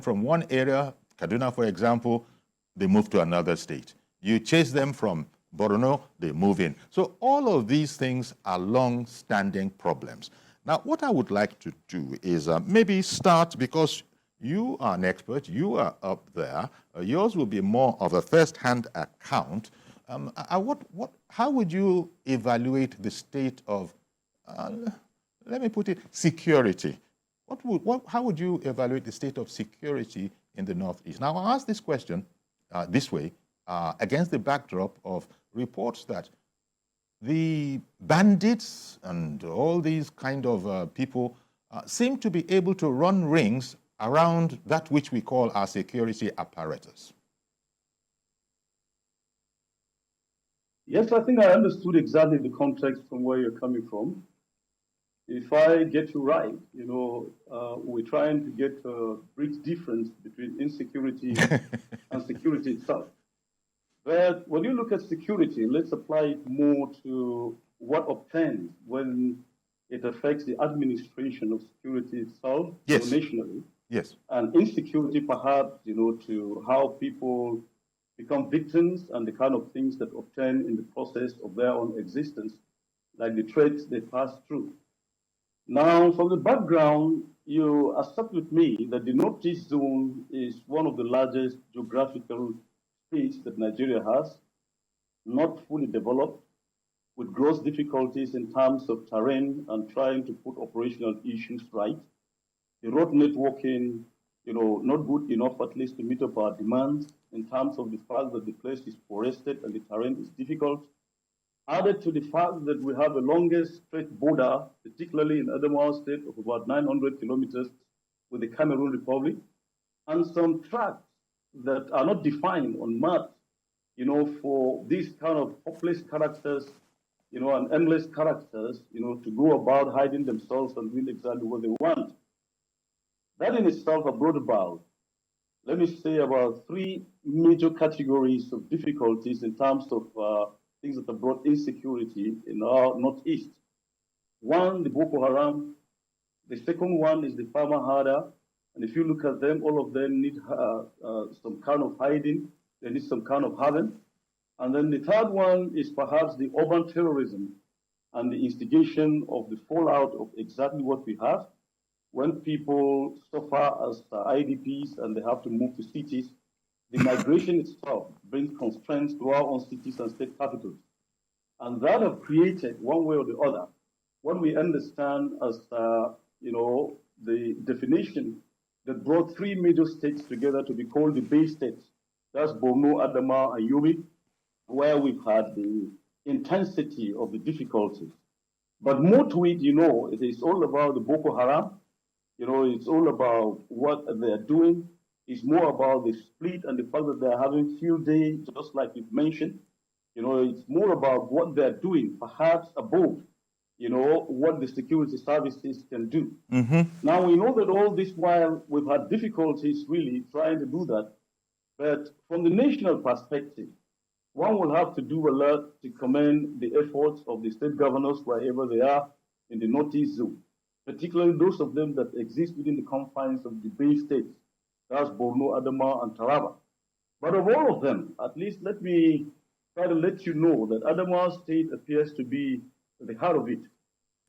from one area, Kaduna, for example, they move to another state. You chase them from Borno, they move in. So all of these things are long-standing problems. Now, what I would like to do is maybe start, because you are an expert, you are up there, yours will be more of a first-hand account. How would you evaluate the state of, let me put it, security? How would you evaluate the state of security in the Northeast? Now, I'll ask this question this way, against the backdrop of reports that the bandits and all these kind of people seem to be able to run rings around that which we call our security apparatus. Yes, I think I understood exactly the context from where you're coming from. If I get you right, we're trying to get a bridge difference between insecurity and security itself. But when you look at security, let's apply it more to what obtains when it affects the administration of security itself, yes, nationally. Yes. And insecurity, perhaps, to how people become victims and the kind of things that obtain in the process of their own existence, like the threats they pass through. Now, from the background, you accept with me that the Northeast Zone is one of the largest geographical space that Nigeria has, not fully developed, with gross difficulties in terms of terrain and trying to put operational issues right. The road networking, not good enough at least to meet up our demands in terms of the fact that the place is forested and the terrain is difficult. Added to the fact that we have the longest straight border, particularly in Adamawa State, of about 900 kilometers with the Cameroon Republic, and some tracts that are not defined on maps, for these kind of hopeless characters, and endless characters, to go about hiding themselves and doing exactly what they want. That in itself have brought about, let me say, about three major categories of difficulties in terms of things that have brought insecurity in our Northeast. One, the Boko Haram. The second one is the farmer herder. And if you look at them, all of them need some kind of hiding. They need some kind of haven. And then the third one is perhaps the urban terrorism and the instigation of the fallout of exactly what we have. When people suffer as IDPs and they have to move to cities, the migration itself brings constraints to our own cities and state capitals. And that have created, one way or the other, what we understand as, the definition that brought three major states together to be called the Bay States. That's Borno, Adamawa, and Yobe, where we've had the intensity of the difficulties. But more to it, it is all about the Boko Haram. It's all about what they're doing. It's more about the split and the fact that they're having field day, just like you've mentioned. It's more about what they're doing, perhaps above, what the security services can do. Mm-hmm. Now, we know that all this while we've had difficulties really trying to do that. But from the national perspective, one will have to do a lot to commend the efforts of the state governors wherever they are in the Northeast Zone, particularly those of them that exist within the confines of the Bay States. That's Borno, Adamawa, and Taraba. But of all of them, at least let me try to let you know that Adamawa State appears to be at the heart of it.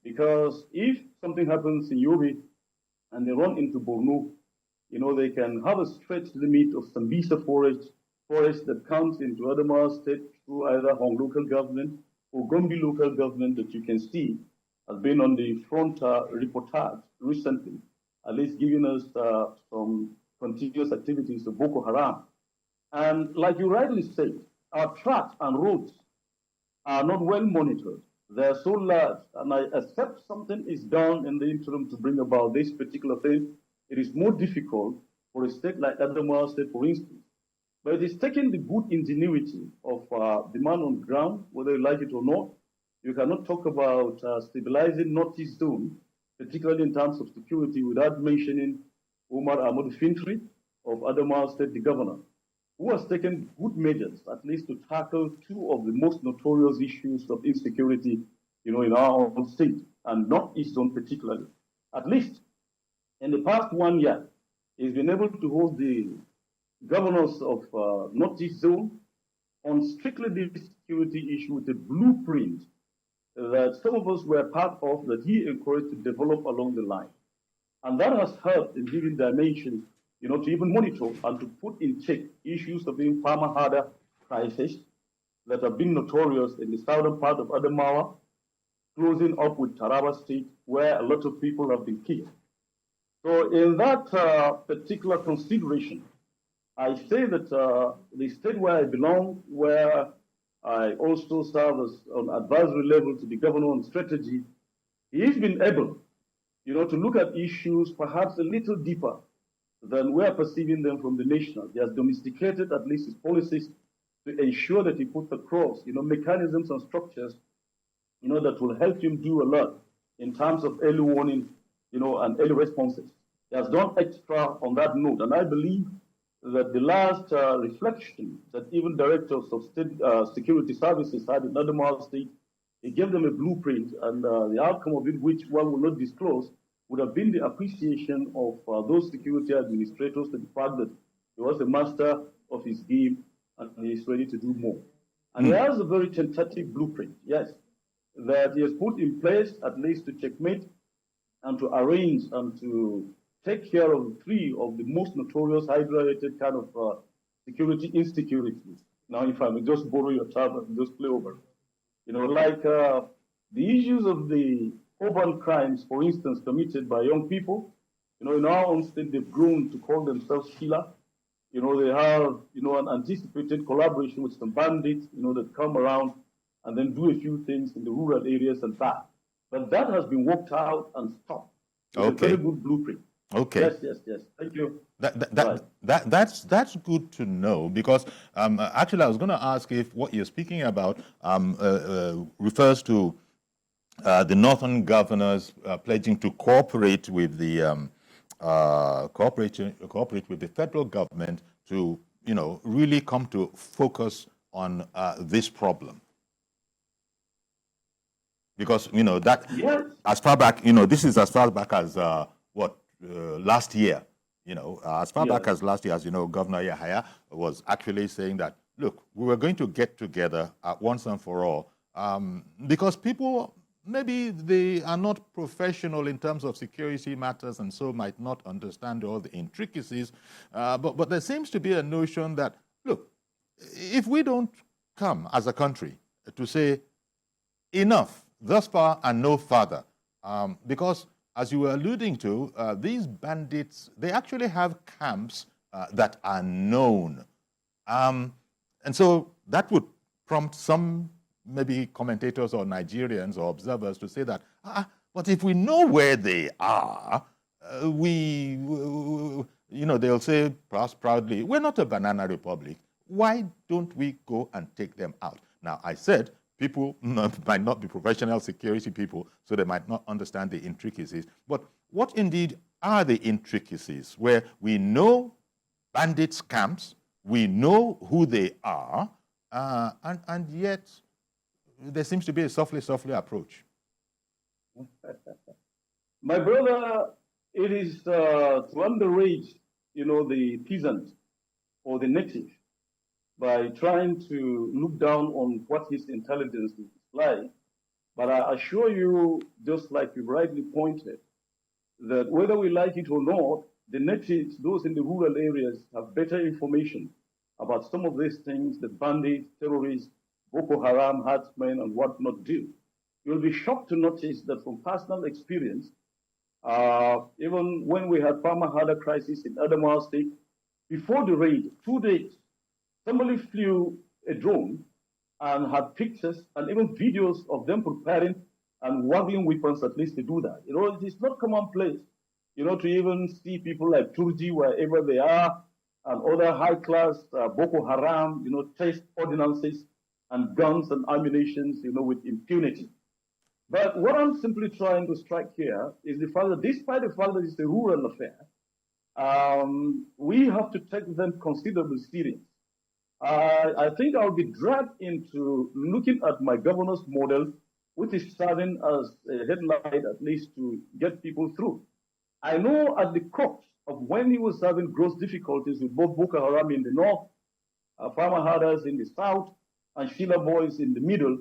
Because if something happens in Yobe and they run into Borno, they can have a stretch limit of Sambisa forest that comes into Adamawa State through either Hong local government or Gombe local government that you can see has been on the front reportage recently, at least giving us some continuous activities of Boko Haram. And like you rightly said, our tracks and roads are not well monitored. They're so large, and I accept something is done in the interim to bring about this particular thing. It is more difficult for a state like Adamawa State, for instance. But it is taking the good ingenuity of the man on the ground, whether you like it or not. You cannot talk about stabilizing Northeast Zone, particularly in terms of security, without mentioning Umar Ahmad Fintri of Adamawa State, the governor, who has taken good measures, at least to tackle two of the most notorious issues of insecurity, in our own state, and Northeast Zone particularly. At least in the past 1 year, He's been able to hold the governors of Northeast Zone on strictly this security issue with a blueprint that some of us were part of that he encouraged to develop along the line. And that has helped in giving dimension, to even monitor and to put in check issues of being farmer harder crisis that have been notorious in the southern part of Adamawa, closing up with Taraba State, where a lot of people have been killed. So in that particular consideration, I say that the state where I belong, where I also serve as on advisory level to the governor on strategy, he's been able, to look at issues perhaps a little deeper than we're perceiving them from the national. He has domesticated at least his policies to ensure that he puts across, mechanisms and structures, that will help him do a lot in terms of early warning, and early responses. He has done extra on that note, and I believe that the last reflection that even directors of state security services had in Adamawa State, he gave them a blueprint, and the outcome of it, which one will not disclose, would have been the appreciation of those security administrators to the fact that he was a master of his game and he is ready to do more. And he has a very tentative blueprint, yes, that he has put in place at least to checkmate and to arrange and to take care of three of the most notorious hydra-rated kind of security insecurities. Now, if I may just borrow your term and just play over, like the issues of the urban crimes, for instance, committed by young people. In our own state, they've grown to call themselves Sheila. They have, an anticipated collaboration with some bandits, that come around and then do a few things in the rural areas and that. But that has been worked out and stopped. It's a very good blueprint. Okay. Yes. Thank you. That's good to know, because actually I was going to ask if what you're speaking about refers to the northern governors pledging to cooperate with the cooperate with the federal government to really come to focus on this problem. Because that Yes. as far back this is as far back as last year. As far back as last year, as Governor Yahaya was actually saying that, look, we were going to get together once and for all, because people, maybe they are not professional in terms of security matters and so might not understand all the intricacies. But there seems to be a notion that, look, if we don't come as a country to say enough, thus far and no further, because as you were alluding to, these bandits, they actually have camps that are known. And so that would prompt some maybe commentators or Nigerians or observers to say that, but if we know where they are, they'll say perhaps proudly, we're not a banana republic. Why don't we go and take them out? Now, I said people might not be professional security people, so they might not understand the intricacies. But what indeed are the intricacies where we know bandits' camps, we know who they are, and yet there seems to be a softly approach? My brother, it is to underrate, the peasant or the native by trying to look down on what his intelligence is like. But I assure you, just like you rightly pointed, that whether we like it or not, the natives, those in the rural areas, have better information about some of these things that bandits, terrorists, Boko Haram, herdsmen, and whatnot do. You'll be shocked to notice that from personal experience, even when we had farmer harder crisis in Adamawa State, before the raid, 2 days, somebody flew a drone and had pictures and even videos of them preparing and wagging weapons at least to do that. It is not commonplace, to even see people like Turji wherever they are and other high-class Boko Haram, test ordinances and guns and ammunitions, with impunity. But what I'm simply trying to strike here is the fact that despite the fact that it's a rural affair, we have to take them considerably serious. I think I'll be dragged into looking at my governor's model, which is serving as a headlight at least to get people through. I know at the crux of when he was having gross difficulties with both Boko Haram in the north, farmer herders in the south, and Sheila boys in the middle.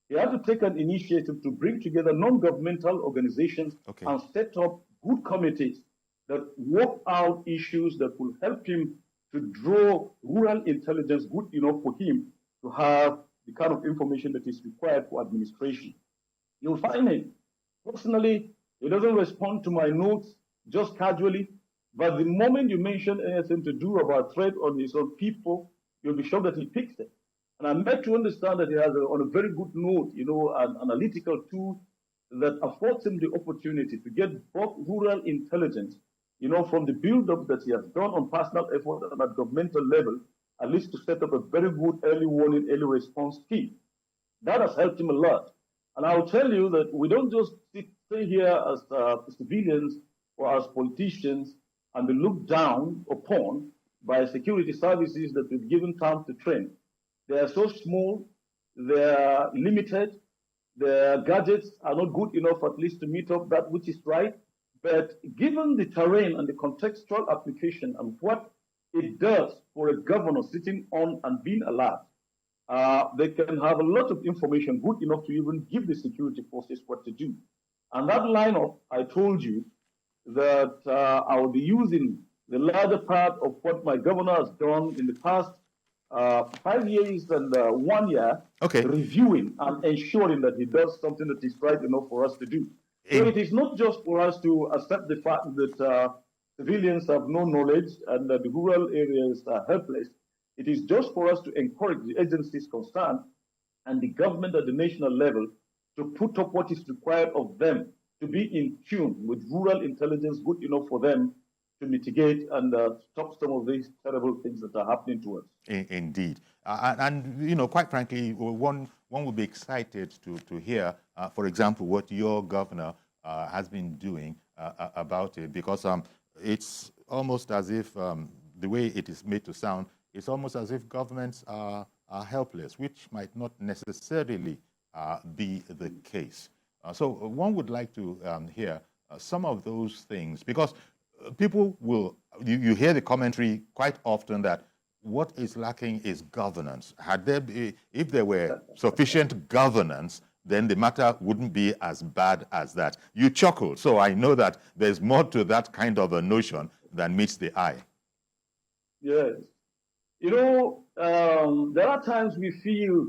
He had to take an initiative to bring together non-governmental organizations and set up good committees that work out issues that will help him to draw rural intelligence good enough for him to have the kind of information that is required for administration. You'll find him. Personally, he doesn't respond to my notes just casually, but the moment you mention anything to do about threat on his own people, you'll be shocked that he picks it. And I'm made to understand that he has, on a very good note, an analytical tool that affords him the opportunity to get both rural intelligence, from the build-up that he has done on personal effort and at governmental level, at least to set up a very good early warning, early response scheme. That has helped him a lot. And I'll tell you that we don't just stay here as civilians or as politicians and be looked down upon by security services that we've given time to train. They are so small, they are limited, their gadgets are not good enough at least to meet up that which is right. But given the terrain and the contextual application and what it does for a governor sitting on and being alert, they can have a lot of information good enough to even give the security forces what to do. And that lineup, I told you that I will be using the larger part of what my governor has done in the past 5 years and 1 year, reviewing and ensuring that he does something that is right enough for us to do. So it is not just for us to accept the fact that civilians have no knowledge and that the rural areas are helpless. It is just for us to encourage the agencies concerned and the government at the national level to put up what is required of them to be in tune with rural intelligence good enough for them to mitigate and stop some of these terrible things that are happening to us. Indeed. And quite frankly, one would be excited to hear, for example, what your governor has been doing about it, because it's almost as if the way it is made to sound, it's almost as if governments are helpless, which might not necessarily be the case. So one would like to hear some of those things, because people will, you hear the commentary quite often that what is lacking is governance. If there were sufficient governance, then the matter wouldn't be as bad as that. You chuckle, so I know that there's more to that kind of a notion than meets the eye. Yes. There are times we feel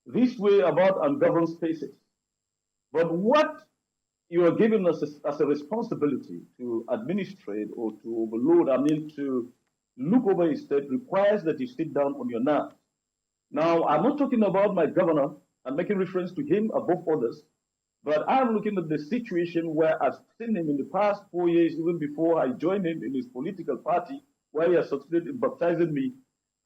this way about ungoverned spaces. But what you are given us as a responsibility to administrate or to overload, to look over a state, requires that you sit down on your nerves. Now, I'm not talking about my governor. I'm making reference to him above others. But I'm looking at the situation where I've seen him in the past 4 years, even before I joined him in his political party, where he has succeeded in baptizing me,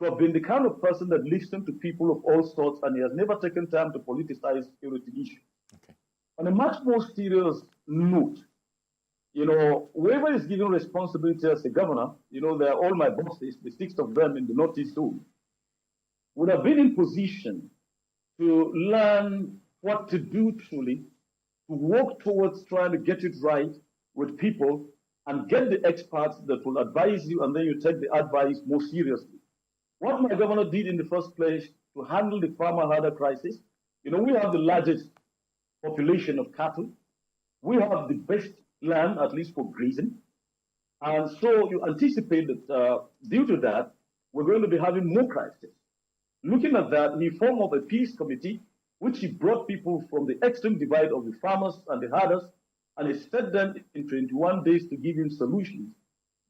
to have been the kind of person that listens to people of all sorts, and he has never taken time to politicize security issues. Okay. On a much more serious note, whoever is given responsibility as a governor, they're all my bosses, the 6 of them in the Northeast Zone, would have been in position to learn what to do truly, to work towards trying to get it right with people and get the experts that will advise you, and then you take the advice more seriously. What my governor did in the first place to handle the farmer herder crisis, we have the largest population of cattle. We have the best land, at least for grazing. And so you anticipate that due to that, we're going to be having more crises. Looking at that, he formed up a peace committee, which he brought people from the extreme divide of the farmers and the herders, and he set them in 21 days to give him solutions.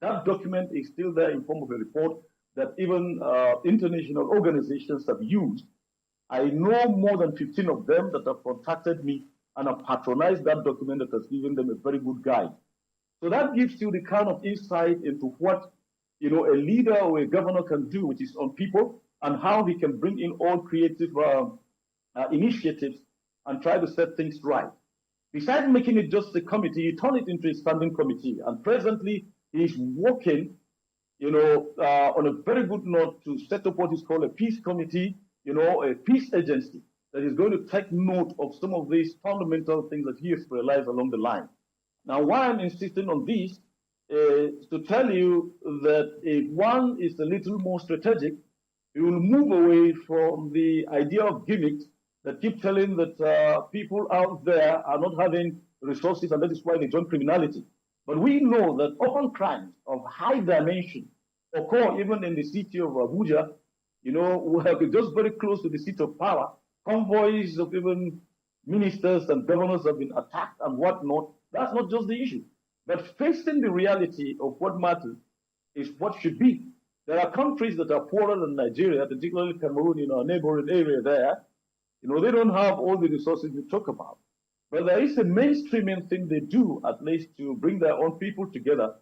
That document is still there in form of a report that even international organizations have used. I know more than 15 of them that have contacted me and have patronized that document that has given them a very good guide. So that gives you the kind of insight into what a leader or a governor can do, which is on people, and how he can bring in all creative initiatives and try to set things right. Besides making it just a committee, he turned it into a standing committee, and presently he is working on a very good note to set up what is called a peace committee, a peace agency that is going to take note of some of these fundamental things that he has realized along the line. Now, why I'm insisting on this to tell you that if one is a little more strategic, you will move away from the idea of gimmicks that keep telling that people out there are not having resources and that is why they join criminality. But we know that open crimes of high dimension occur even in the city of Abuja, where we're just very close to the seat of power. Convoys of even ministers and governors have been attacked and whatnot. That's not just the issue. But facing the reality of what matters is what should be. There are countries that are poorer than Nigeria, particularly Cameroon, in our neighboring area there. They don't have all the resources we talk about. But there is a mainstreaming thing they do, at least, to bring their own people together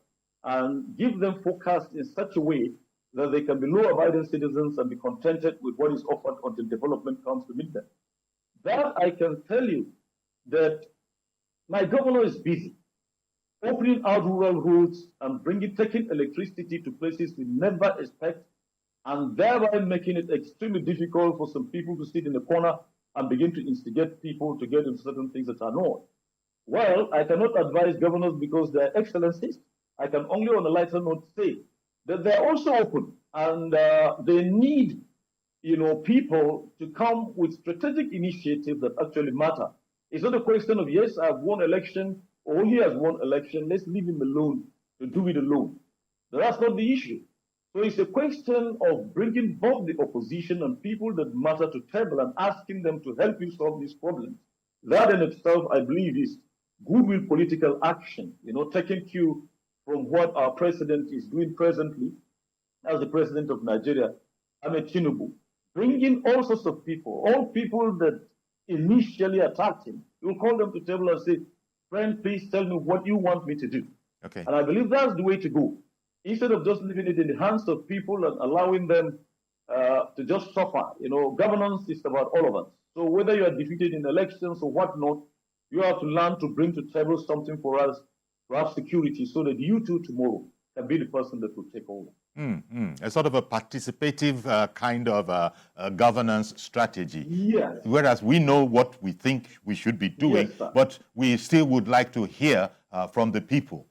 and give them forecast in such a way that they can be law-abiding citizens and be contented with what is offered until development comes to meet them. That I can tell you that my governor is busy opening out rural roads and taking electricity to places we never expect, and thereby making it extremely difficult for some people to sit in the corner and begin to instigate people to get into certain things that are not. Well, I cannot advise governors because they're excellencies. I can only on a lighter note say that they're also open and they need people to come with strategic initiatives that actually matter. It's not a question of, yes, I've won election, or he has won election, let's leave him alone to do it alone. That's not the issue. So it's a question of bringing both the opposition and people that matter to table and asking them to help you solve these problems. That in itself, I believe, is goodwill political action, taking cue from what our president is doing presently as the president of Nigeria, Ahmed Tinubu, bringing all sorts of people, all people that initially attacked him. You'll call them to table and say, friend, please tell me what you want me to do. Okay. And I believe that's the way to go. Instead of just leaving it in the hands of people and allowing them to just suffer. Governance is about all of us. So whether you are defeated in elections or whatnot, you have to learn to bring to the table something for us to have security so that you too tomorrow can be the person that will take over. A sort of a participative kind of governance strategy. Yes. Whereas we know what we think we should be doing, Yes, but we still would like to hear from the people.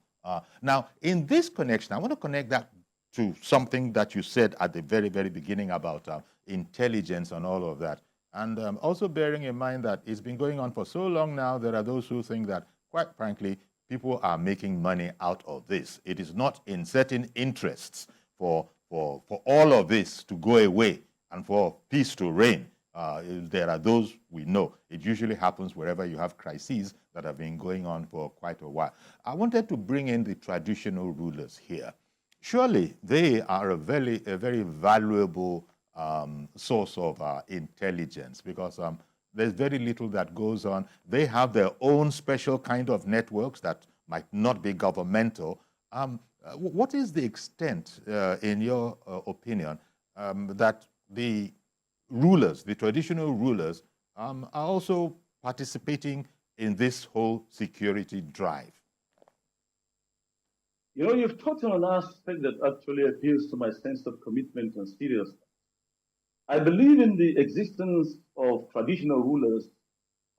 Now, in this connection, I want to connect that to something that you said at the very, very beginning about intelligence and all of that. And also bearing in mind that it's been going on for so long now, there are those who think that, quite frankly, people are making money out of this. It is not in certain interests for all of this to go away and for peace to reign. There are those we know. It usually happens wherever you have crises that have been going on for quite a while. I wanted to bring in the traditional rulers here. Surely they are a very valuable source of intelligence because there's very little that goes on. They have their own special kind of networks that might not be governmental. What is the extent, in your opinion, that the rulers, the traditional rulers, are also participating in this whole security drive? You've touched on an aspect that actually appeals to my sense of commitment and seriousness. I believe in the existence of traditional rulers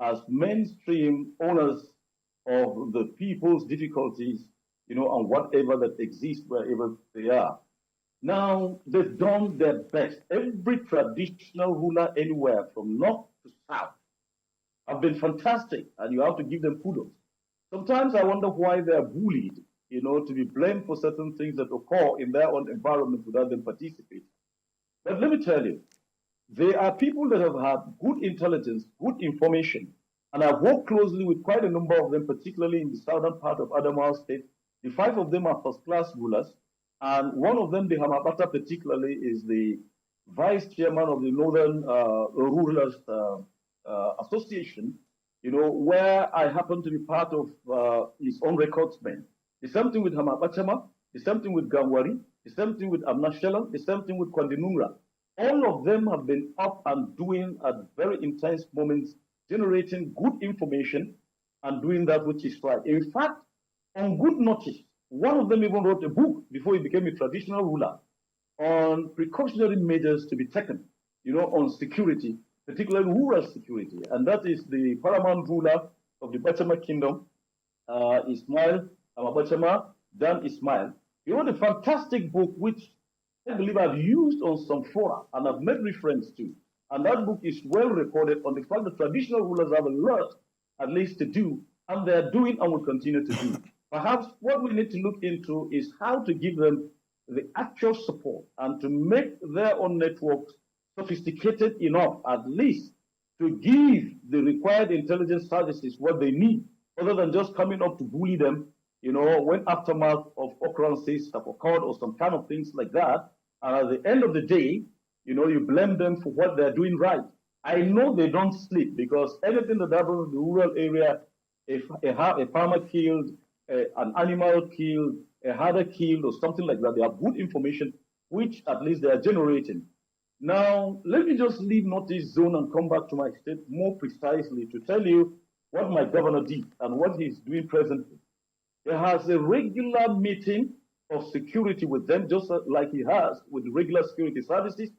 as mainstream owners of the people's difficulties, and whatever that exists wherever they are. Now, they've done their best. Every traditional ruler anywhere from north to south have been fantastic, and you have to give them kudos. Sometimes I wonder why they are bullied, to be blamed for certain things that occur in their own environment without them participating. But let me tell you, they are people that have had good intelligence, good information, and I've worked closely with quite a number of them, particularly in the southern part of Adamawa State. The 5 of them are first-class rulers, and one of them, the Hamabata particularly, is the vice chairman of the Northern Rulers Association, where I happen to be part of his own recordsmen. The same thing with Hamabachama, the same thing with Gangwari, the same thing with Amnashalan, the same thing with Kwandinungra. All of them have been up and doing at very intense moments, generating good information and doing that which is right. In fact, on good notice, one of them even wrote a book before he became a traditional ruler on precautionary measures to be taken, on security, particularly rural security. And that is the paramount ruler of the Bachama Kingdom, Ismail Amabachama, Dan Ismail. He wrote a fantastic book, which I believe I've used on some fora and I've made reference to. And that book is well recorded on the fact that traditional rulers have a lot, at least, to do, and they're doing and will continue to do. Perhaps what we need to look into is how to give them the actual support and to make their own networks sophisticated enough, at least, to give the required intelligence services what they need, other than just coming up to bully them, when aftermath of occurrences have occurred or some kind of things like that. And at the end of the day, you blame them for what they're doing right. I know they don't sleep because anything that happens in the rural area, if a farmer killed, an animal killed, a herder killed, or something like that, they have good information, which at least they are generating. Now, let me just leave Northeast Zone and come back to my state more precisely to tell you what my governor did and what he's doing presently. He has a regular meeting of security with them, just like he has with the regular security services,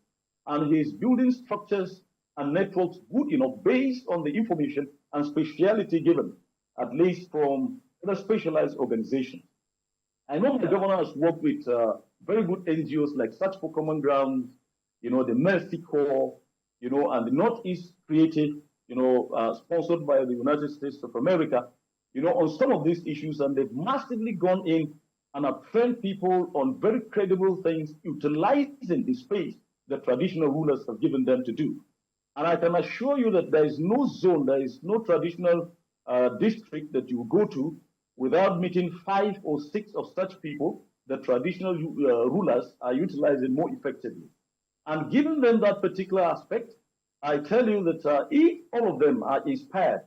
and he's building structures and networks good enough based on the information and speciality given, at least from the specialized organizations. I know the governor has worked with very good NGOs like Search for Common Ground, the Mercy Corps, and the Northeast Creative, sponsored by the United States of America, on some of these issues, and they've massively gone in and have trained people on very credible things, utilizing the space that traditional rulers have given them to do. And I can assure you that there is no zone, there is no traditional district that you go to without meeting 5 or 6 of such people that traditional rulers are utilizing more effectively. And given them that particular aspect, I tell you that if all of them are inspired,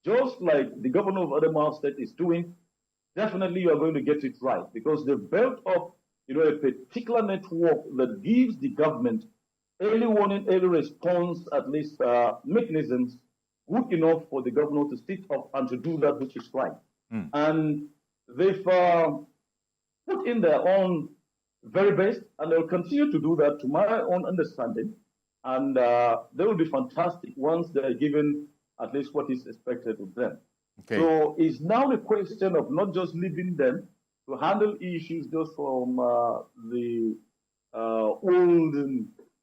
just like the governor of Adamawa State is doing, definitely you are going to get it right because they've built up, a particular network that gives the government early warning, early response, at least mechanisms good enough for the governor to sit up and to do that which is right. Mm. And they've put in their own very best, and they'll continue to do that to my own understanding. And they will be fantastic once they're given at least what is expected of them. Okay. So it's now the question of not just leaving them to handle issues just from the old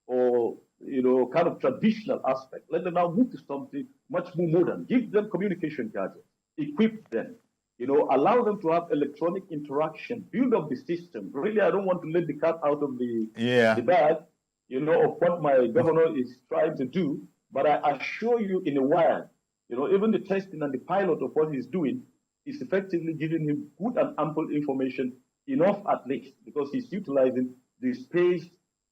or kind of traditional aspect. Let them now move to something much more modern. Give them communication gadgets, equip them, allow them to have electronic interaction, build up the system. Really, I don't want to let the cat out of the bag, of what my governor is trying to do. But I assure you, in a while, even the testing and the pilot of what he's doing is effectively giving him good and ample information, enough at least, because he's utilizing the space,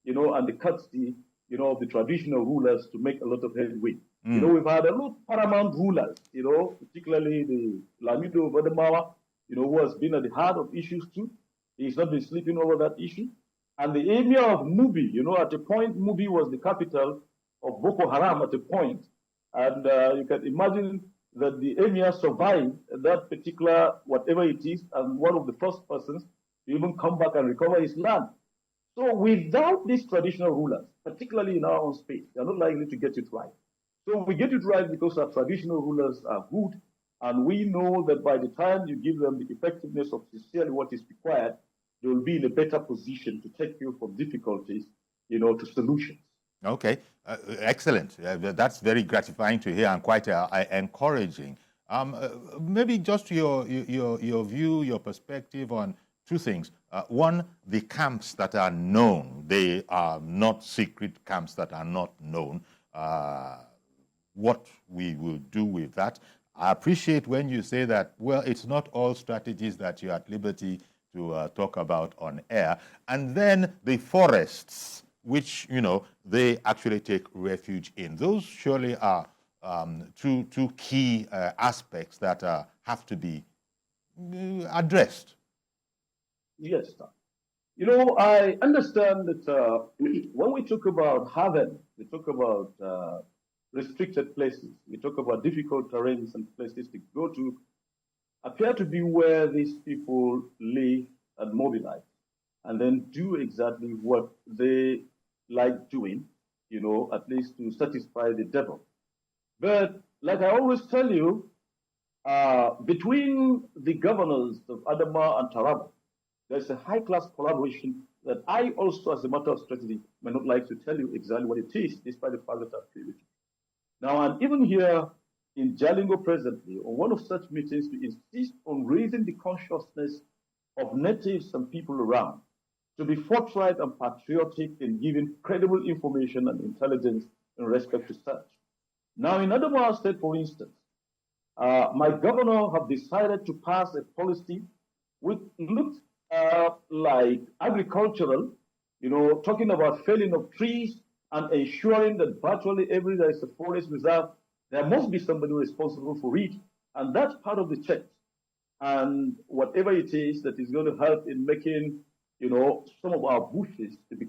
and the courtesy, of the traditional rulers to make a lot of headway. Mm. We've had a lot of paramount rulers, particularly the Lamido of Adamawa, who has been at the heart of issues too. He's not been sleeping over that issue. And the emir of Mubi, at a point, Mubi was the capital of Boko Haram at a point. And you can imagine that the emir survived that particular, whatever it is, and one of the first persons to even come back and recover his land. So without these traditional rulers, particularly in our own space, they're not likely to get it right. So we get it right because our traditional rulers are good, and we know that by the time you give them the effectiveness of sincerely what is required, they will be in a better position to take you from difficulties, to solutions. Okay, excellent. That's very gratifying to hear and quite encouraging. Maybe just your view, your perspective on two things. One, the camps that are known. They are not secret camps that are not known. What we will do with that. I appreciate when you say that, well, it's not all strategies that you're at liberty to talk about on air. And then the forests, which, they actually take refuge in. Those surely are two key aspects that have to be addressed. Yes, sir. I understand that when we talk about haven, we talk about restricted places, we talk about difficult terrains and places to go to, appear to be where these people live and mobilize, and then do exactly what they like doing, at least to satisfy the devil. But like I always tell you, between the governors of Adamawa and Taraba, There's a high-class collaboration that I also, as a matter of strategy, may not like to tell you exactly what it is, despite the fact that I've played with it. Now, I'm even here in Jalingo presently on one of such meetings to insist on raising the consciousness of natives and people around to be forthright and patriotic in giving credible information and intelligence in respect to such. Now, in Adamawa State, for instance, my governor have decided to pass a policy which looks like agricultural, talking about felling of trees and ensuring that virtually every there is a forest reserve, there must be somebody responsible for it. And that's part of the check. And whatever it is that is going to help in making, some of our bushes to be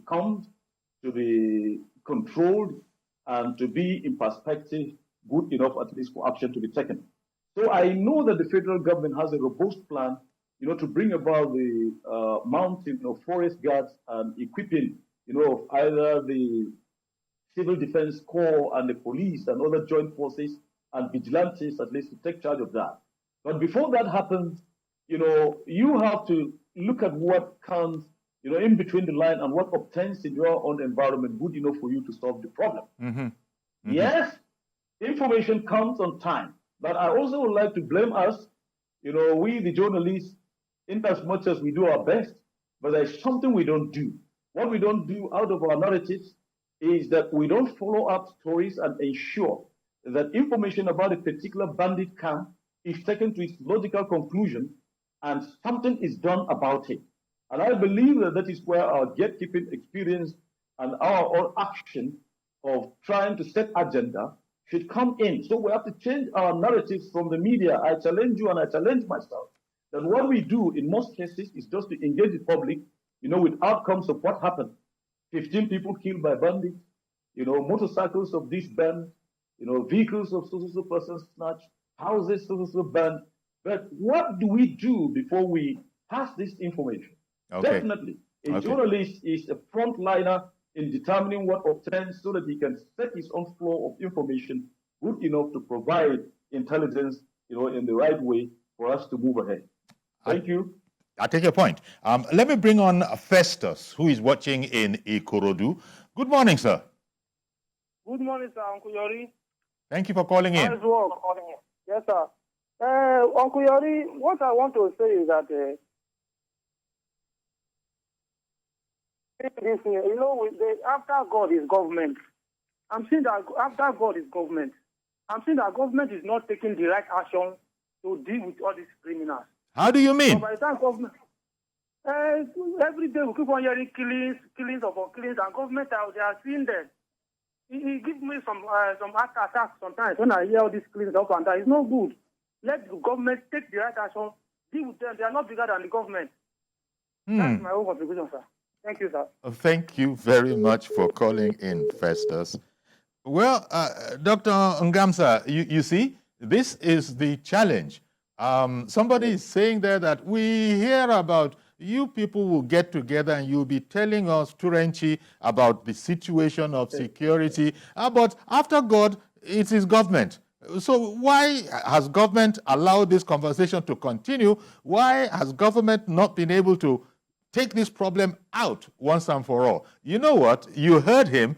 controlled and to be in perspective good enough at least for action to be taken. So I know that the federal government has a robust plan, to bring about the mounting of forest guards and equipping, of either the Civil Defense Corps and the police and other joint forces and vigilantes at least to take charge of that. But before that happens, you have to look at what comes, in between the line and what obtains in your own environment good enough for you to solve the problem. Mm-hmm. Mm-hmm. Yes, information comes on time, but I also would like to blame us, we the journalists, in as much as we do our best, but there's something we don't do. What we don't do out of our narratives is that we don't follow up stories and ensure that information about a particular bandit camp is taken to its logical conclusion and something is done about it. And I believe that that is where our gatekeeping experience and our own action of trying to set agenda should come in. So we have to change our narratives from the media. I challenge you and I challenge myself that what we do in most cases is just to engage the public, with outcomes of what happened. 15 people killed by bandits, motorcycles of this band, vehicles of so persons snatched, houses so banned. But what do we do before we pass this information? Okay. Definitely, a journalist is a frontliner in determining what obtains so that he can set his own flow of information good enough to provide intelligence, in the right way for us to move ahead. Thank you. I take your point. Let me bring on Festus, who is watching in Ikorodu. Good morning, sir. Good morning, sir, Uncle Yori. Thank you for calling in. Yes, sir. Uncle Yori, what I want to say is that after God is government. I'm saying that after God is government. I'm saying that government is not taking the right action to deal with all these criminals. How do you mean? So by the time government, every day we keep on hearing killings, and government they are seeing them. He gives me some attacks sometimes when I hear all these killings up and down. It's not good. Let the government take the right action, deal with them. They are not bigger than the government. That's my own contribution, sir. Thank you, sir. Thank you very much for calling in, Festus. Well, Dr. Ngamsa, you see, this is the challenge. Somebody is saying there that we hear about you people will get together and you'll be telling us, Turenchi, about the situation of security. But after God, it is government. So why has government allowed this conversation to continue? Why has government not been able to take this problem out once and for all? You know what? You heard him.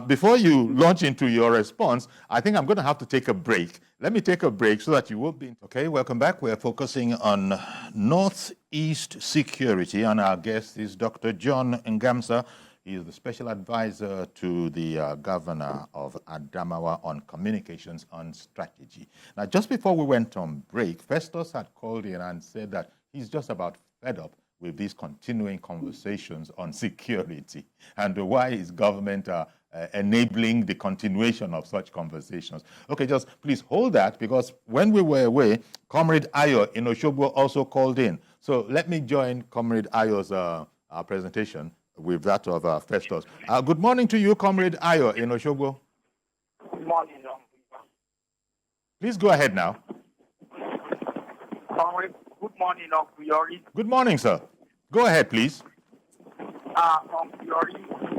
Before you launch into your response, I think I'm going to have to take a break. Let me take a break so that you won't be... Okay, welcome back. We're focusing on Northeast security, and our guest is Dr. John Ngamsa. He is the special advisor to the governor of Adamawa on communications and strategy. Now, just before we went on break, Festus had called in and said that he's just about fed up with these continuing conversations on security and why is government enabling the continuation of such conversations. Okay, just please hold that, because when we were away, Comrade Ayo in Oshogbo also called in. So let me join Comrade Ayo's presentation with that of Festus. Good morning to you, Comrade Ayo in Oshogbo. Good morning. Please go ahead now. Comrade, good morning, Uncle Yori. Good morning, sir. Go ahead, please. Uncle Yori,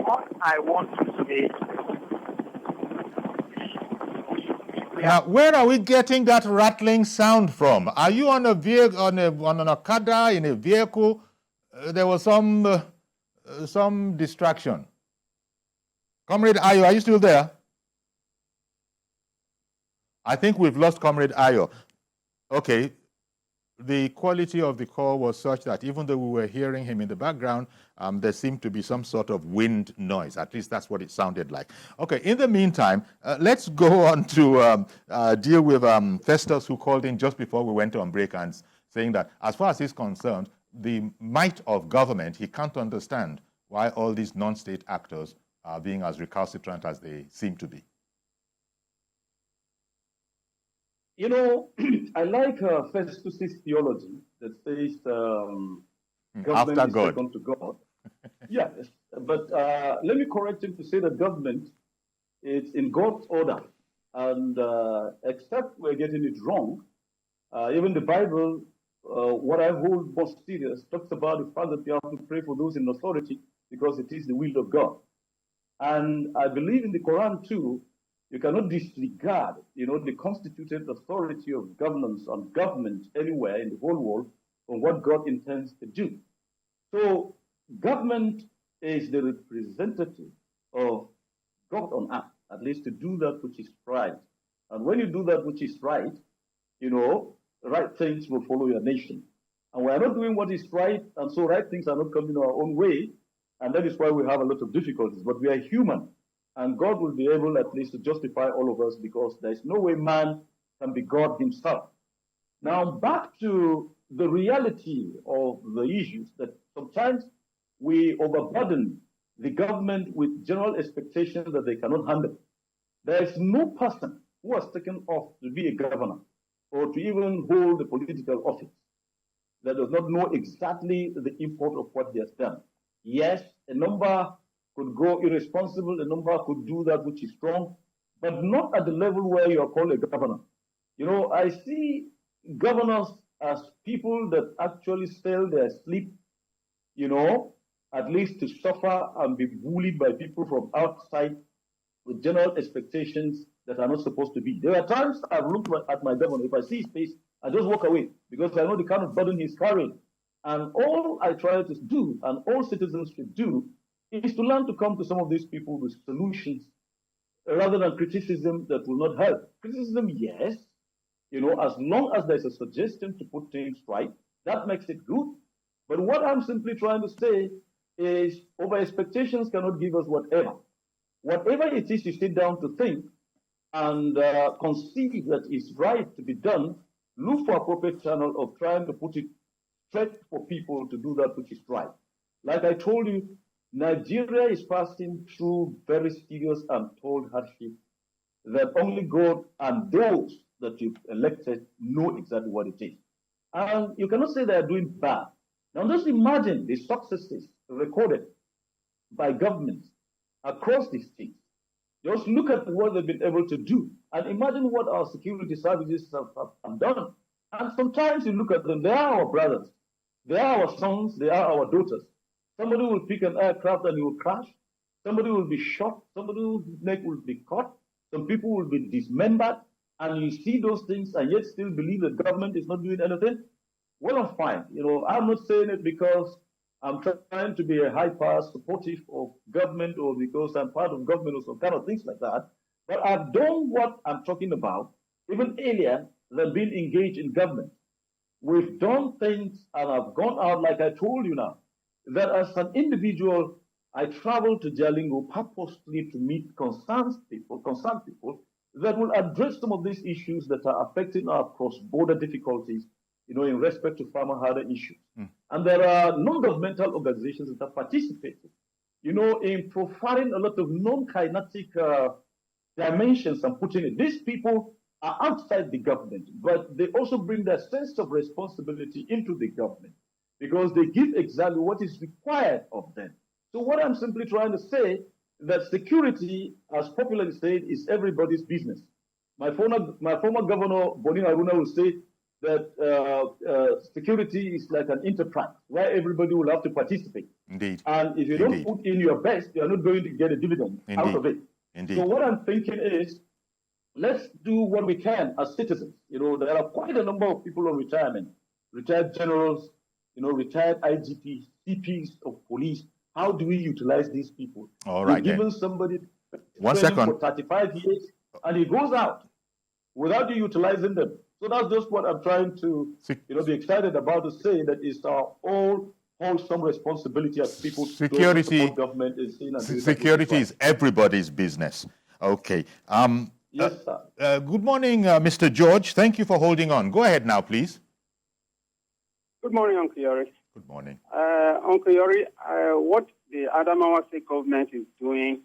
what I want to say... Now, where are we getting that rattling sound from? Are you on a vehicle, on an Okada, in a vehicle? there was some distraction. Comrade Ayo, are you still there? I think we've lost Comrade Ayo. Okay. The quality of the call was such that even though we were hearing him in the background, there seemed to be some sort of wind noise. At least that's what it sounded like. Okay, in the meantime, let's go on to deal with Festus, who called in just before we went on break and saying that as far as he's concerned, the might of government, he can't understand why all these non-state actors are being as recalcitrant as they seem to be. You know, I like Festus's theology that says government After is God. second to God. Yes, but let me correct him to say that government is in God's order. And except we're getting it wrong, even the Bible, what I hold most serious, talks about the fact that you have to pray for those in authority because it is the will of God. And I believe in the Quran too, you cannot disregard, the constituted authority of governance and government anywhere in the whole world from what God intends to do. So government is the representative of God on earth, at least to do that which is right. And when you do that which is right, right things will follow your nation. And we are not doing what is right, and so right things are not coming our own way. And that is why we have a lot of difficulties. But we are human. And God will be able at least to justify all of us because there is no way man can be God himself. Now, back to the reality of the issues that sometimes we overburden the government with general expectations that they cannot handle. There is no person who has taken off to be a governor or to even hold a political office that does not know exactly the import of what he has done. Yes, a number could go irresponsible, a number could do that which is wrong, but not at the level where you are called a governor. I see governors as people that actually sell their sleep, at least to suffer and be bullied by people from outside with general expectations that are not supposed to be. There are times I've looked at my governor, if I see his face, I just walk away because I know the kind of burden he's carrying. And all I try to do, and all citizens should do, is to learn to come to some of these people with solutions rather than criticism that will not help. Criticism, yes, as long as there's a suggestion to put things right, that makes it good. But what I'm simply trying to say is over expectations cannot give us whatever. Whatever it is you sit down to think and conceive that is right to be done, look for appropriate channel of trying to put it straight for people to do that which is right. Like I told you, Nigeria is passing through very serious and untold hardship that only God and those that you've elected know exactly what it is. And you cannot say they are doing bad. Now just imagine the successes recorded by governments across these states. Just look at what they've been able to do and imagine what our security services have done. And sometimes you look at them, they are our brothers, they are our sons, they are our daughters. Somebody will pick an aircraft and it will crash. Somebody will be shot. Somebody's neck will be cut. Some people will be dismembered. And you see those things and yet still believe that government is not doing anything. Well, I'm fine. I'm not saying it because I'm trying to be a hyper supportive of government or because I'm part of government or some kind of things like that. But I've done what I'm talking about, even earlier than being engaged in government. We've done things and I've gone out, like I told you now, that as an individual, I travel to Jalingo purposely to meet concerned people that will address some of these issues that are affecting our cross-border difficulties, in respect to farmer-herder issues. And there are non-governmental organizations that have participated, in profiling a lot of non-kinetic dimensions and putting it. These people are outside the government, but they also bring their sense of responsibility into the government because they give exactly what is required of them. So what I'm simply trying to say, that security, as popularly said, is everybody's business. My former governor, Boni Haruna, will say that security is like an enterprise where everybody will have to participate. Indeed. And if you don't put in your best, you're not going to get a dividend out of it. Indeed. So what I'm thinking is, let's do what we can as citizens. There are quite a number of people on retirement, retired generals, retired IGPs, CPs of police. How do we utilize these people? All right, You're then. giving somebody One training second. for 35 years, and he goes out without you utilizing them. So that's just what I'm trying to, be excited about, to say that it's our all wholesome responsibility as people to support government in seeing and doing security is everybody's business. Okay. Yes, sir. Good morning, Mr. George. Thank you for holding on. Go ahead now, please. Good morning, Uncle Yori. Good morning. Uncle Yori, what the Adamawa State government is doing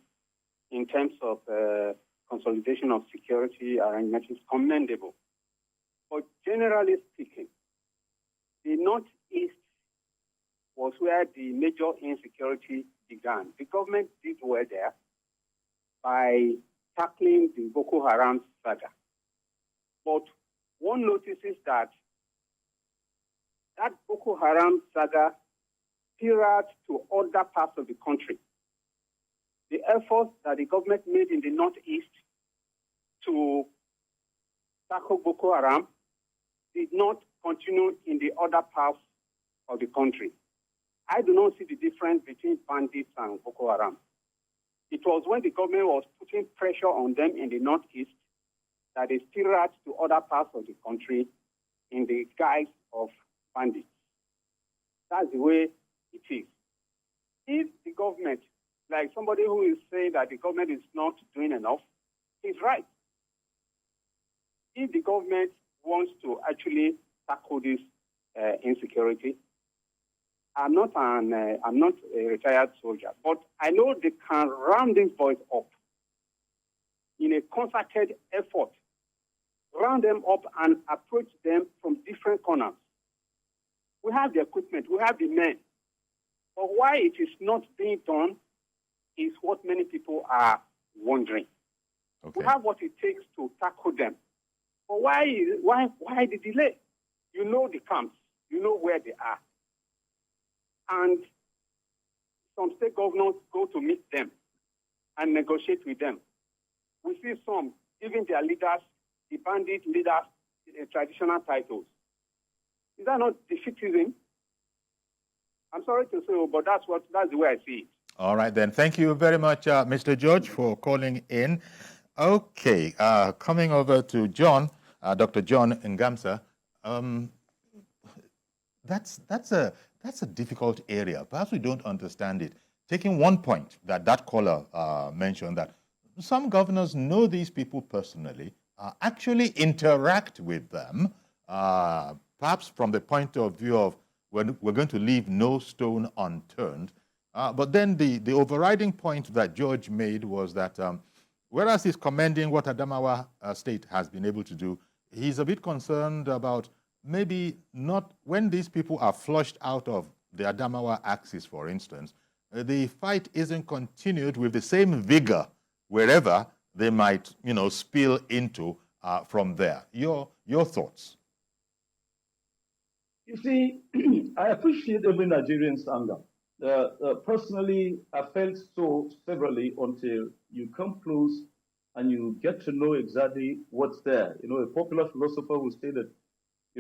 in terms of consolidation of security arrangements is commendable. But generally speaking, the Northeast was where the major insecurity began. The government did well there by tackling the Boko Haram saga. But one notices that Boko Haram saga spiraled to other parts of the country. The efforts that the government made in the Northeast to tackle Boko Haram did not continue in the other parts of the country. I do not see the difference between bandits and Boko Haram. It was when the government was putting pressure on them in the Northeast that they spiraled to other parts of the country in the guise of bandits. That's the way it is. If the government, like somebody who is saying that the government is not doing enough, he's right. If the government wants to actually tackle this insecurity, I'm not a retired soldier, but I know they can round these boys up in a concerted effort, round them up and approach them from different corners. We have the equipment, we have the men, but why it is not being done is what many people are wondering. Okay. We have what it takes to tackle them, but why the delay? You know the camps, you know where they are. And some state governors go to meet them and negotiate with them. We see some giving their leaders, the bandit leaders, traditional titles. Is that not defeatism? I'm sorry to say, but that's the way I see it. All right, then. Thank you very much, Mr. George, for calling in. Okay, coming over to John, Dr. John Ngamsa. That's a difficult area. Perhaps we don't understand it. Taking one point that caller mentioned, that some governors know these people personally, actually interact with them, perhaps from the point of view of we're going to leave no stone unturned. But then the overriding point that George made was that whereas he's commending what Adamawa State has been able to do, he's a bit concerned about maybe not when these people are flushed out of the Adamawa axis, for instance, the fight isn't continued with the same vigor wherever they might, spill into from there. Your thoughts? You see, I appreciate every Nigerian's anger. Personally, I felt so severally until you come close and you get to know exactly what's there. A popular philosopher will say that,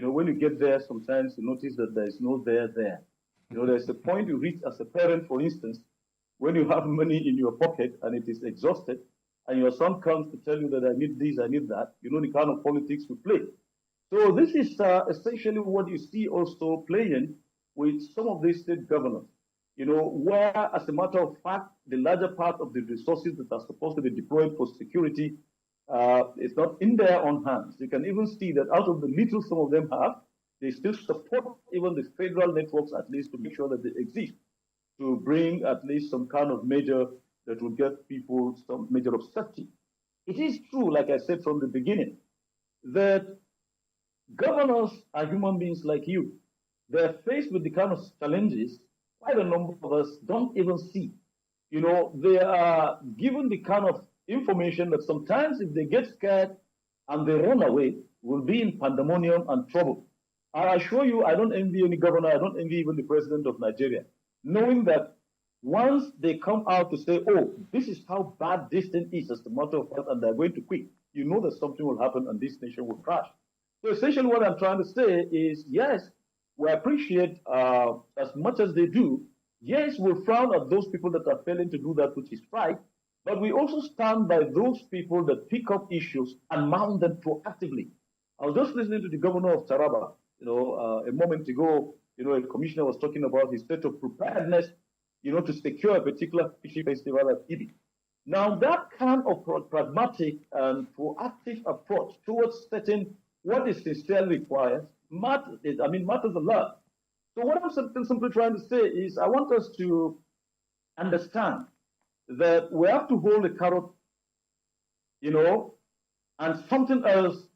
when you get there, sometimes you notice that there is no there. There's a point you reach as a parent, for instance, when you have money in your pocket and it is exhausted, and your son comes to tell you that I need this, I need that, the kind of politics we play. So this is essentially what you see also playing with some of these state governors, where, as a matter of fact, the larger part of the resources that are supposed to be deployed for security is not in their own hands. You can even see that out of the little some of them have, they still support even the federal networks, at least to make sure that they exist, to bring at least some kind of measure that will get people some measure of safety. It is true, like I said from the beginning, that governors are human beings like you. They're faced with the kind of challenges quite a number of us don't even see. They are given the kind of information that sometimes if they get scared and they run away, will be in pandemonium and trouble. I assure you, I don't envy any governor, I don't envy even the president of Nigeria, knowing that once they come out to say, oh, this is how bad this thing is as a matter of fact, and they're going to quit, that something will happen and this nation will crash. So essentially what I'm trying to say is, yes, we appreciate as much as they do, Yes, we'll frown at those people that are failing to do that which is right, but we also stand by those people that pick up issues and mount them proactively. I was just listening to the governor of Taraba, a moment ago. A commissioner was talking about his state of preparedness, to secure a particular fishing festival at Ibi. Now, that kind of pragmatic and proactive approach towards setting what is sincerely required matters a lot. So what I'm simply trying to say is I want us to understand that we have to hold a carrot, and something else,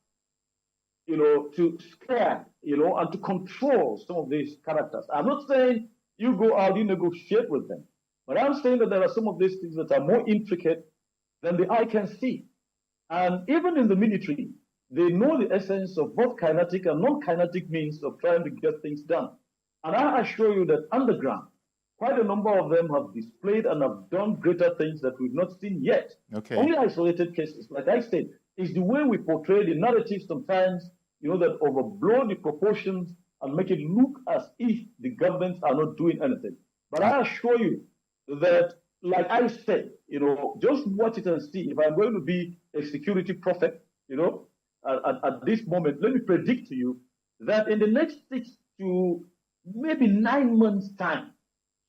to scare, and to control some of these characters. I'm not saying you go out, you negotiate with them, but I'm saying that there are some of these things that are more intricate than the eye can see. And even in the military, they know the essence of both kinetic and non-kinetic means of trying to get things done. And I assure you that underground, quite a number of them have displayed and have done greater things that we've not seen yet. Okay. Only isolated cases, like I said, is the way we portray the narrative sometimes, that overblow the proportions and make it look as if the governments are not doing anything. But I assure you that, like I said, just watch it and see. If I'm going to be a security prophet, at this moment, let me predict to you that in the next 6 to maybe 9 months' time,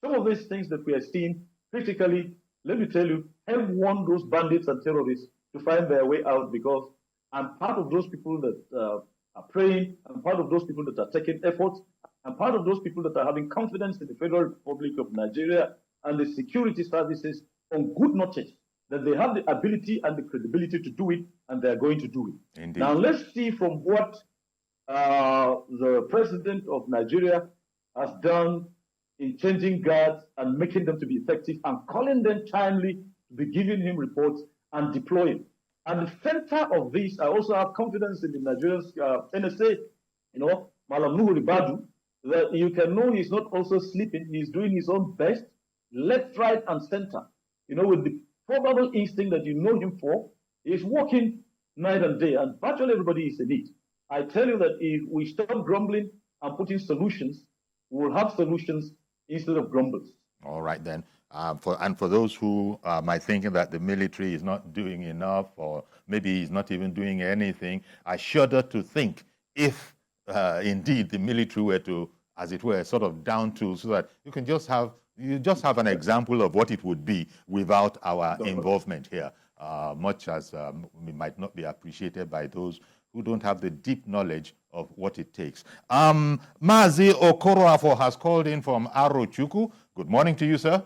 some of these things that we are seeing critically, let me tell you, have won those bandits and terrorists to find their way out, because I'm part of those people that are praying, I'm part of those people that are taking efforts, I'm part of those people that are having confidence in the Federal Republic of Nigeria and the security services on good notice that they have the ability and the credibility to do it, and they're going to do it. Indeed. Now, let's see from what the president of Nigeria has done in changing guards and making them to be effective and calling them timely to be giving him reports and deploying. And the center of this, I also have confidence in the Nigerian NSA, Malam Nuhu Ribadu, that you can know he's not also sleeping. He's doing his own best, left, right, and center. With the probable instinct that you know him for, he's working night and day, and virtually everybody is in it. I tell you that if we stop grumbling and putting solutions, we'll have solutions instead of grumbles. All right, then. For those who might think that the military is not doing enough, or maybe is not even doing anything, I shudder to think if indeed the military were to, as it were, sort of down tools, so that you just have an example of what it would be without our involvement here, much as we might not be appreciated by those who don't have the deep knowledge of what it takes. Mazi Okoroafo has called in from Arochukwu. Good morning to you, sir.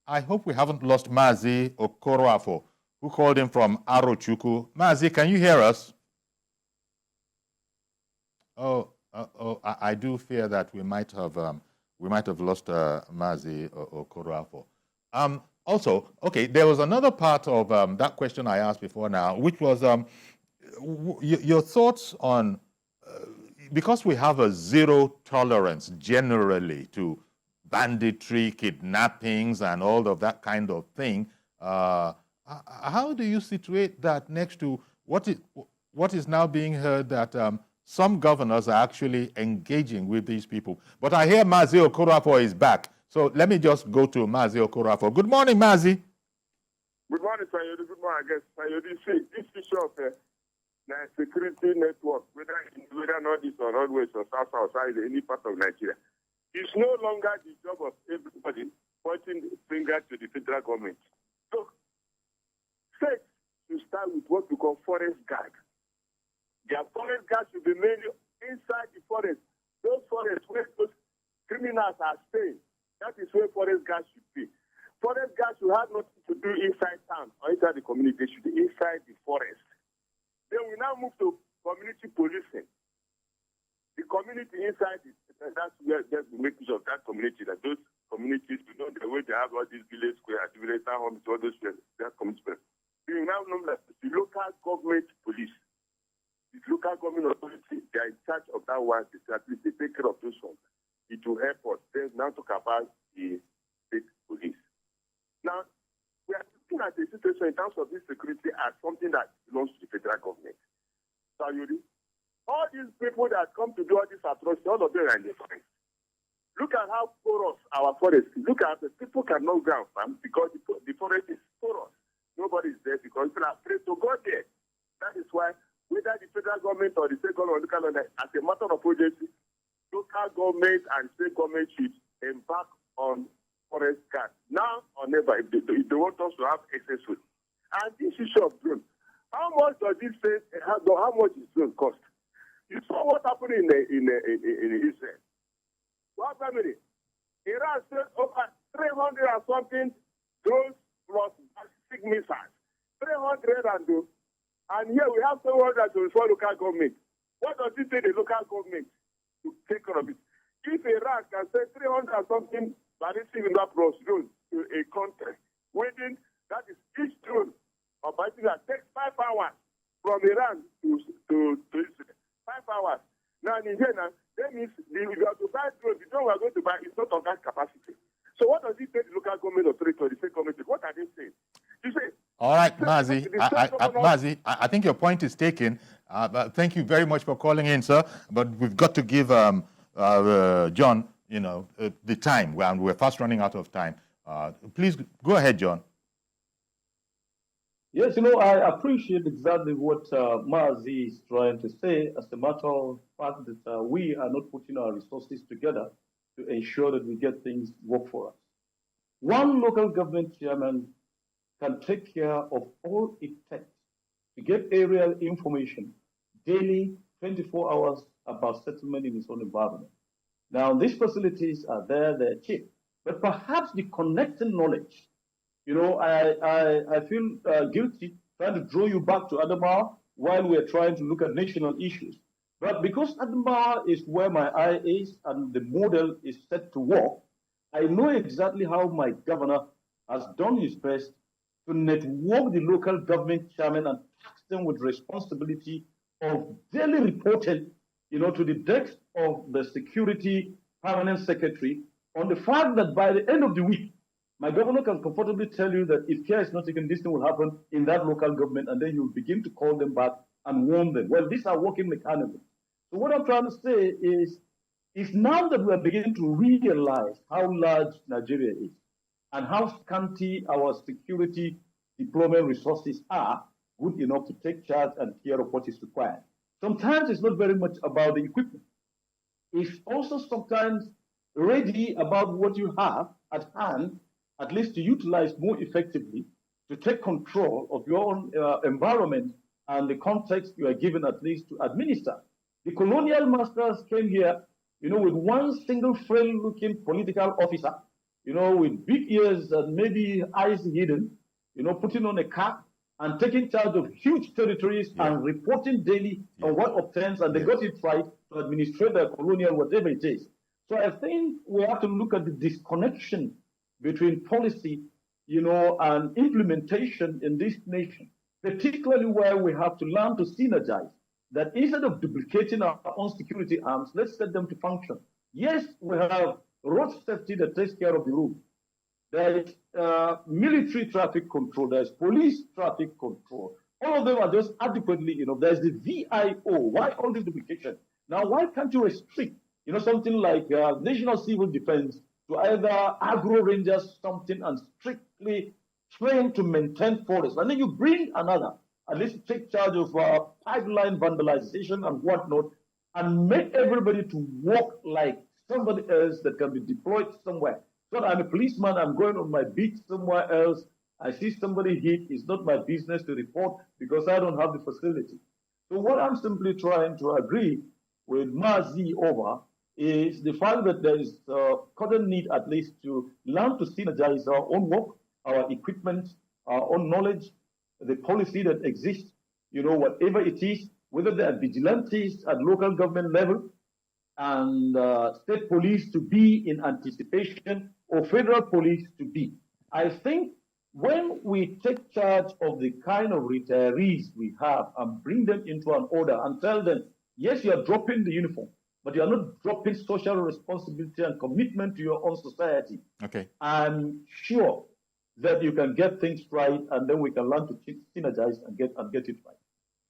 I hope we haven't lost Mazi Okoroafo, who called in from Arochukwu. Mazi, can you hear us? I do fear that we might have lost Mazi Okoroafo. Also, okay, there was another part of that question I asked before now, which was your thoughts on, because we have a zero tolerance generally to banditry, kidnappings, and all of that kind of thing, how do you situate that next to what is now being heard that some governors are actually engaging with these people? But I hear Mazi Okoroafo is back. So let me just go to Mazi Okoroafo. Good morning, Mazi. Good morning, Sayodi. Good morning, I guess. Sayodi, see, this issue of the security network, whether northeast or northwest or south or south, any part of Nigeria, is no longer the job of everybody pointing the finger to the federal government. So, states should start with what we call forest guard. Their forest guards should be mainly inside the forest. Those forests where those criminals are staying, that is where forest guards should be. Forest guards should have nothing to do inside town or inside the community. They should be inside the forest. Then we now move to community policing. The community inside it, that's where we make use of that community. That those communities, the way they have all these village squares, village homes, all those that community. We now know that the local government police, the local government authority, they are in charge of that one. At least they take care of those ones. It will help us. Then now talk about the state police. Now, we are looking at the situation in terms of this security as something that belongs to the federal government. So, all these people that come to do all these atrocities, all of them are in the forest. Look at how porous our forest is. Look at the people cannot go and farm because the forest is porous. Nobody is there because people are afraid to go there. That is why whether the federal government or the state government or local government, as a matter of urgency, local government and state government should embark on forest guard now or never if they want us to have excess food. And this issue of drone, how much does this say? How much is drone cost? You saw what happened in Israel. What family? Iran said over 300 and something drones plus ballistic missiles. 300 and here we have 724 local government. What does it say the local government to take care of it? If Iran can send 300 and something ballistic plus drones to a country, waiting, that is each drone or ballistic that takes 5 hours from Iran to Israel. 5 hours. Now in Nigeria, that means if you have to buy drones, the drone we are going to buy is not of that capacity. So what does it take the local government authority or the state government? What are they saying? You say, all right, Mazi. Mazi, I think your point is taken. But thank you very much for calling in, sir. But we've got to give John, the time. We're fast running out of time. Please go ahead, John. Yes, I appreciate exactly what Mazi is trying to say, as a matter of fact that we are not putting our resources together to ensure that we get things work for us. One local government chairman can take care of all it takes to get aerial information daily, 24 hours about settlement in its own environment. Now, these facilities are there, they're cheap, but perhaps the connecting knowledge, I feel guilty trying to draw you back to Adamawa while we're trying to look at national issues. But because Adamawa is where my eye is and the model is set to work, I know exactly how my governor has done his best to network the local government chairman and task them with responsibility of daily reporting, to the desk of the security permanent secretary on the fact that by the end of the week, my governor can comfortably tell you that if care is not taken, this thing will happen in that local government, and then you begin to call them back and warn them. Well, these are working mechanisms. So what I'm trying to say is, it's now that we are beginning to realize how large Nigeria is and how scanty our security deployment resources are, good enough to take charge and care of what is required. Sometimes it's not very much about the equipment. It's also sometimes ready about what you have at hand, at least to utilize more effectively, to take control of your own environment and the context you are given at least to administer. The colonial masters came here, with one single frail-looking political officer, with big ears and maybe eyes hidden, putting on a cap and taking charge of huge territories and reporting daily on what obtains, and they got it right to administrate their colonial whatever it is. So I think we have to look at the disconnection between policy, and implementation in this nation, particularly where we have to learn to synergize. That instead of duplicating our own security arms, let's set them to function. Yes, we have road safety that takes care of the road. There is military traffic control. There's police traffic control. All of them are just adequately, there's the VIO. Why all this duplication? Now, why can't you restrict, something like National Civil Defense to either agro rangers something and strictly train to maintain forests? And then you bring another, at least take charge of pipeline vandalization and whatnot, and make everybody to walk like somebody else that can be deployed somewhere. So I'm a policeman, I'm going on my beat somewhere else, I see somebody hit, it's not my business to report because I don't have the facility. So what I'm simply trying to agree with Mazi over is the fact that there is current need at least to learn to synergize our own work, our equipment, our own knowledge, the policy that exists, whatever it is, whether they are vigilantes at local government level and state police to be in anticipation or federal police to be. I think when we take charge of the kind of retirees we have and bring them into an order and tell them, yes, you are dropping the uniform, but you are not dropping social responsibility and commitment to your own society. Okay. I'm sure that you can get things right, and then we can learn to synergize and get it right.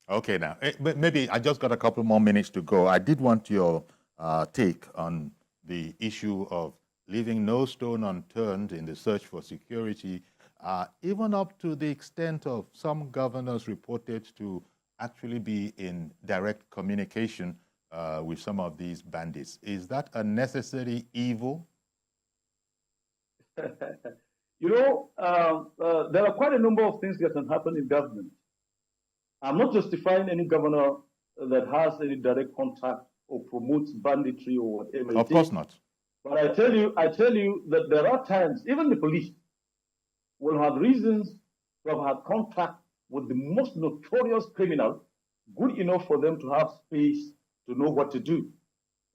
Okay, now maybe I just got a couple more minutes to go. I did want your take on the issue of leaving no stone unturned in the search for security, even up to the extent of some governors reported to actually be in direct communication with some of these bandits. Is that a necessary evil? You know, there are quite a number of things that can happen in government. I'm not justifying any governor that has any direct contact or promotes banditry or whatever. Of course not. But I tell you that there are times, even the police will have reasons to have had contact with the most notorious criminal, good enough for them to have space to know what to do.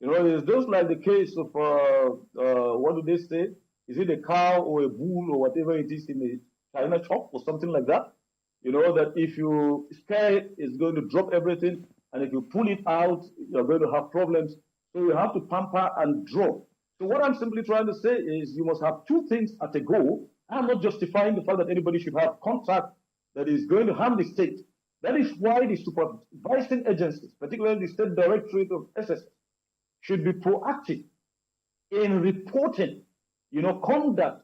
You know, it's just like the case of, what do they say? Is it a cow or a bull or whatever it is in a China shop or something like that? You know, that if you scare it, it's going to drop everything. And if you pull it out, you're going to have problems. So you have to pamper and draw. So what I'm simply trying to say is you must have two things at a go. I'm not justifying the fact that anybody should have contact that is going to harm the state. That is why the supervising agencies, particularly the State Directorate of SS, should be proactive in reporting, you know, conduct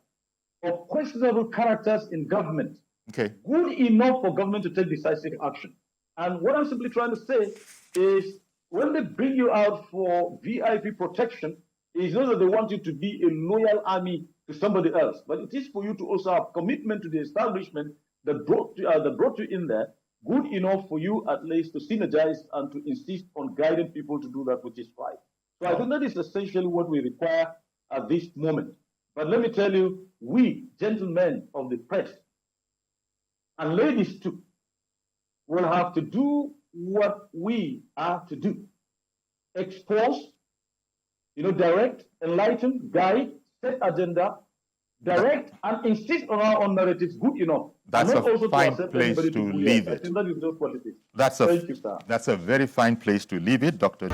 of questionable characters in government. Okay. Good enough for government to take decisive action. And what I'm simply trying to say is when they bring you out for VIP protection, it's not that they want you to be a loyal army to somebody else, but it is for you to also have commitment to the establishment that brought you in there, good enough for you at least to synergize and to insist on guiding people to do that which is right. So I think that is essentially what we require at this moment. But let me tell you, we, gentlemen of the press, and ladies too, will have to do what we are to do. Expose, you know, direct, enlighten, guide, set agenda, direct, and insist on our own narratives good enough. That's a fine to place to leave it. I think that is just what it is. Thank you, sir. That's a very fine place to leave it, Dr.